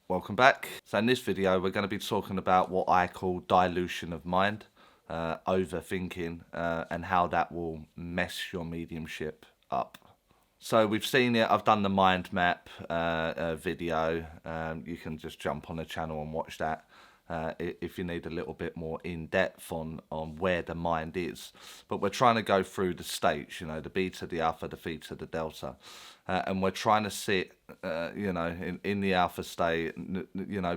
Welcome back. So in this video we're going to be talking about what I call dilution of mind, overthinking, and how that will mess your mediumship up. So we've seen it, I've done the mind map video. You can just jump on the channel and watch that if you need a little bit more in-depth on where the mind is. But we're trying to go through the states, the beta, the alpha, the theta, the delta. And we're trying to sit, in the alpha state,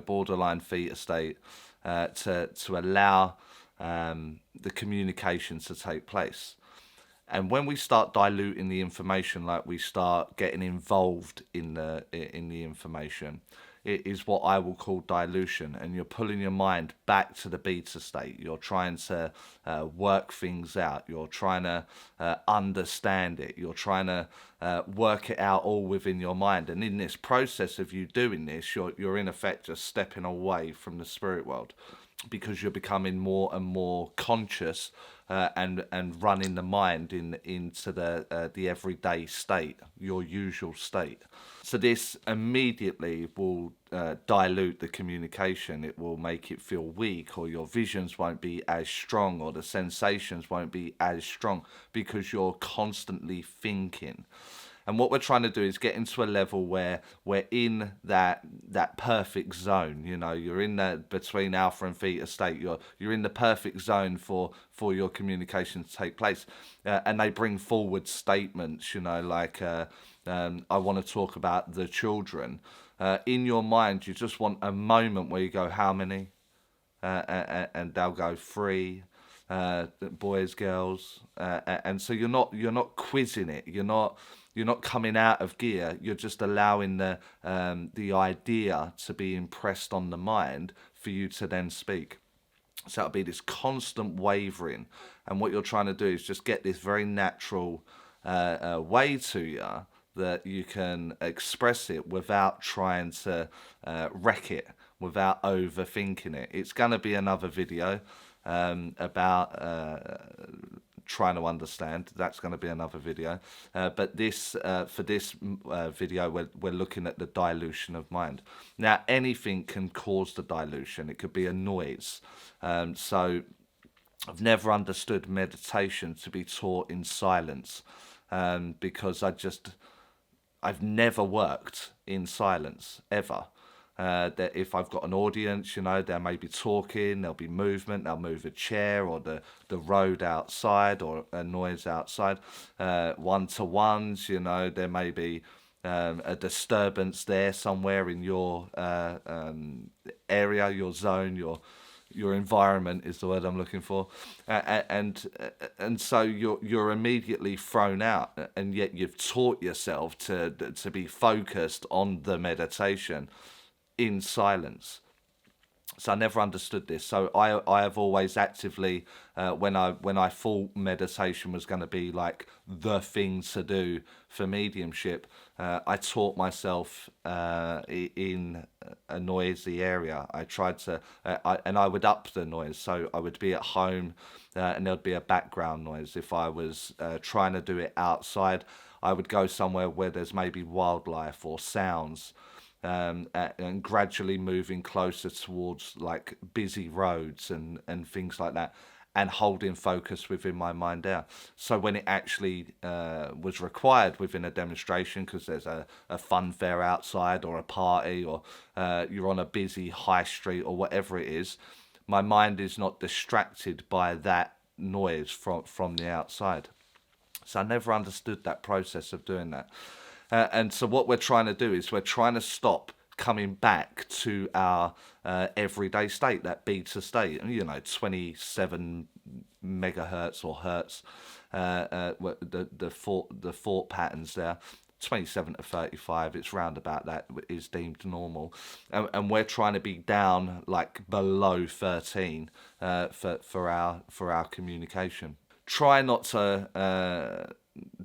borderline theta state, to allow the communication to take place. And when we start diluting the information, like we start getting involved in the information, it is what I will call dilution. And you're pulling your mind back to the beta state. You're trying to work things out. You're trying to understand it. You're trying to work it out all within your mind. And in this process of you doing this, you're in effect just stepping away from the spirit world, because you're becoming more and more conscious and running the mind into the everyday state, your usual state. So this immediately will dilute the communication. It will make it feel weak, or your visions won't be as strong, or the sensations won't be as strong, because you're constantly thinking. And what we're trying to do is get into a level where we're in that perfect zone. You're in that between alpha and theta state. You're in the perfect zone for your communication to take place. And they bring forward statements, like I want to talk about the children. In your mind, you just want a moment where you go, how many? And they'll go 3. Boys, girls, and so you're not quizzing it. You're not coming out of gear. You're just allowing the idea to be impressed on the mind for you to then speak. So it'll be this constant wavering, and what you're trying to do is just get this very natural way to you that you can express it without trying to wreck it, without overthinking it. It's going to be another video about trying to understand. That's going to be another video, but this for this video we're looking at the dilution of mind. Now anything can cause the dilution. It could be a noise. So I've never understood meditation to be taught in silence, because I've never worked in silence ever. That if I've got an audience, they may be talking, there'll be movement, they'll move a chair or the road outside or a noise outside. One-to-ones, there may be a disturbance there somewhere in your area, your zone, your environment is the word I'm looking for, and so you're immediately thrown out, and yet you've taught yourself to be focused on the meditation in silence. So I never understood this. So I have always actively, when I thought meditation was going to be like the thing to do for mediumship, I taught myself in a noisy area. I tried to, and I would up the noise. So I would be at home, and there'd be a background noise. If I was trying to do it outside, I would go somewhere where there's maybe wildlife or sounds. And gradually moving closer towards like busy roads and things like that, and holding focus within my mind there. So when it actually was required within a demonstration, because there's a fun fair outside or a party, or you're on a busy high street or whatever it is, my mind is not distracted by that noise from the outside. So I never understood that process of doing that. And so what we're trying to do is we're trying to stop coming back to our everyday state, that beta state, 27 megahertz or hertz, the thought patterns there. 27 to 35, it's round about that is deemed normal, and we're trying to be down like below 13 for our communication. Try not to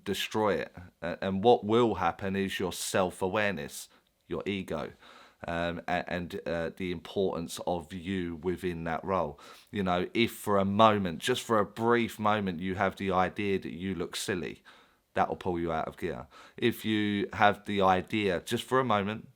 destroy it, and what will happen is your self-awareness, your ego, and the importance of you within that role. If for a moment, just for a brief moment, you have the idea that you look silly, that will pull you out of gear. If you have the idea, just for a moment,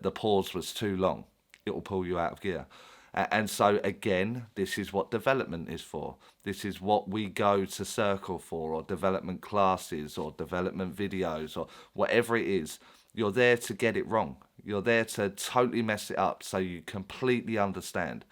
the pause was too long, it will pull you out of gear. And so again, this is what development is for. This is what we go to Circle for, or development classes, or development videos, or whatever it is. You're there to get it wrong. You're there to totally mess it up so you completely understand.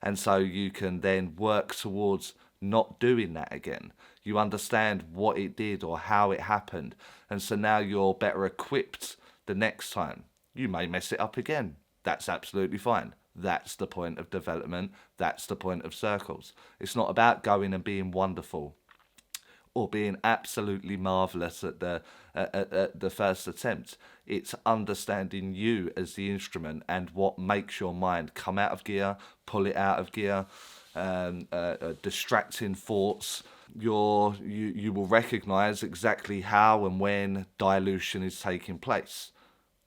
And so you can then work towards not doing that again. You understand what it did or how it happened. And so now you're better equipped the next time. You may mess it up again. That's absolutely fine. That's the point of development. That's the point of circles. It's not about going and being wonderful or being absolutely marvelous at the first attempt. It's understanding you as the instrument and what makes your mind come out of gear, pull it out of gear, distracting thoughts. You will recognize exactly how and when dilution is taking place,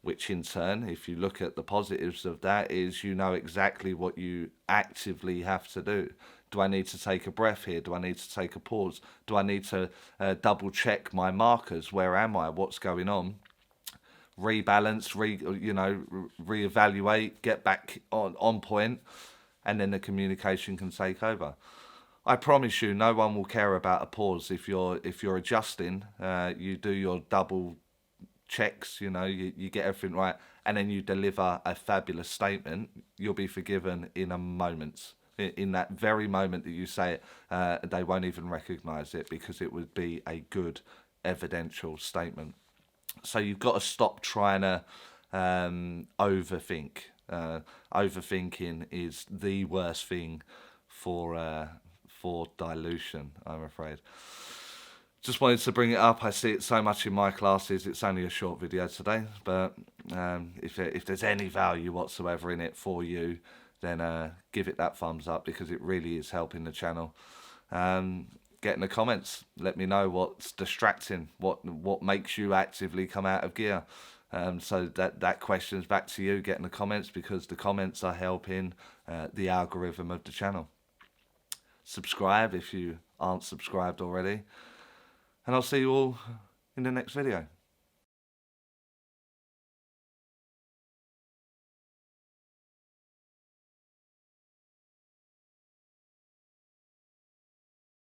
which in turn, if you look at the positives of that, is you know exactly what you actively have to do. Do I need to take a breath here? Do I need to take a pause? Do I need to double check my markers? Where am I? What's going on? Rebalance, reevaluate, get back on point, and then the communication can take over. I promise you, no one will care about a pause if you're adjusting. You do your double checks, you get everything right, and then you deliver a fabulous statement. You'll be forgiven in a moment. In that very moment that you say it, they won't even recognize it, because it would be a good evidential statement. So you've got to stop trying to overthink. Overthinking is the worst thing for dilution, I'm afraid. Just wanted to bring it up. I see it so much in my classes. It's only a short video today, but if there's any value whatsoever in it for you, then give it that thumbs up, because it really is helping the channel. Get in the comments. Let me know what's distracting, what makes you actively come out of gear. So that question's back to you. Get in the comments, because the comments are helping the algorithm of the channel. Subscribe if you aren't subscribed already. And I'll see you all in the next video.